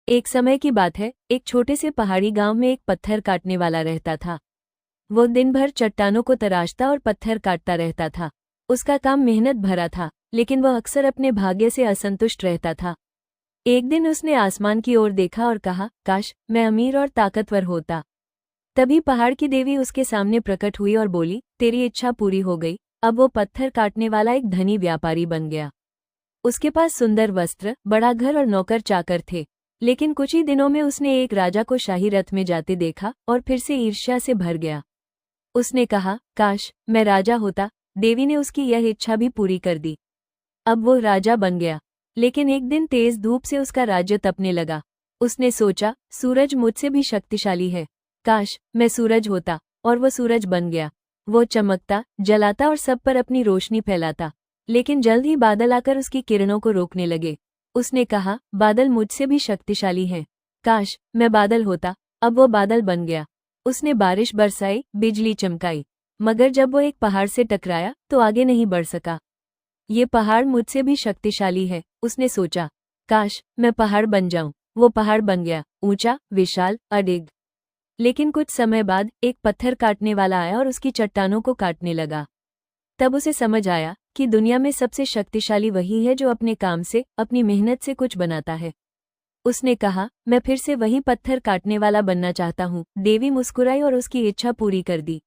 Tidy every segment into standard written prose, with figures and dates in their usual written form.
एक समय की बात है, एक छोटे से पहाड़ी गांव में एक पत्थर काटने वाला रहता था। वो दिन भर चट्टानों को तराशता और पत्थर काटता रहता था। उसका काम मेहनत भरा था, लेकिन वह अक्सर अपने भाग्य से असंतुष्ट रहता था। एक दिन उसने आसमान की ओर देखा और कहा, काश मैं अमीर और ताकतवर होता। तभी पहाड़ की देवी उसके सामने प्रकट हुई और बोली, तेरी इच्छा पूरी हो गई। अब वो पत्थर काटने वाला एक धनी व्यापारी बन गया। उसके पास सुंदर वस्त्र, बड़ा घर और नौकर चाकर थे। लेकिन कुछ ही दिनों में उसने एक राजा को शाही रथ में जाते देखा और फिर से ईर्ष्या से भर गया। उसने कहा, काश मैं राजा होता। देवी ने उसकी यह इच्छा भी पूरी कर दी। अब वो राजा बन गया। लेकिन एक दिन तेज धूप से उसका राज्य तपने लगा। उसने सोचा, सूरज मुझसे भी शक्तिशाली है। काश मैं सूरज होता। और वो सूरज बन गया। वो चमकता, जलाता और सब पर अपनी रोशनी फैलाता। लेकिन जल्द ही बादल आकर उसकी किरणों को रोकने लगे। उसने कहा, बादल मुझसे भी शक्तिशाली हैं। काश मैं बादल होता। अब वो बादल बन गया। उसने बारिश बरसाई, बिजली चमकाई। मगर जब वो एक पहाड़ से टकराया तो आगे नहीं बढ़ सका। ये पहाड़ मुझसे भी शक्तिशाली है, उसने सोचा। काश मैं पहाड़ बन जाऊं। वो पहाड़ बन गया, ऊंचा, विशाल, अडिग। लेकिन कुछ समय बाद एक पत्थर काटने वाला आया और उसकी चट्टानों को काटने लगा। तब उसे समझ आया कि दुनिया में सबसे शक्तिशाली वही है जो अपने काम से, अपनी मेहनत से कुछ बनाता है। उसने कहा, मैं फिर से वही पत्थर काटने वाला बनना चाहता हूँ। देवी मुस्कुराई और उसकी इच्छा पूरी कर दी।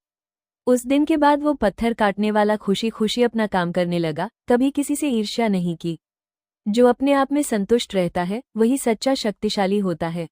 उस दिन के बाद वो पत्थर काटने वाला खुशी खुशी अपना काम करने लगा, कभी किसी से ईर्ष्या नहीं की। जो अपने आप में संतुष्ट रहता है, वही सच्चा शक्तिशाली होता है।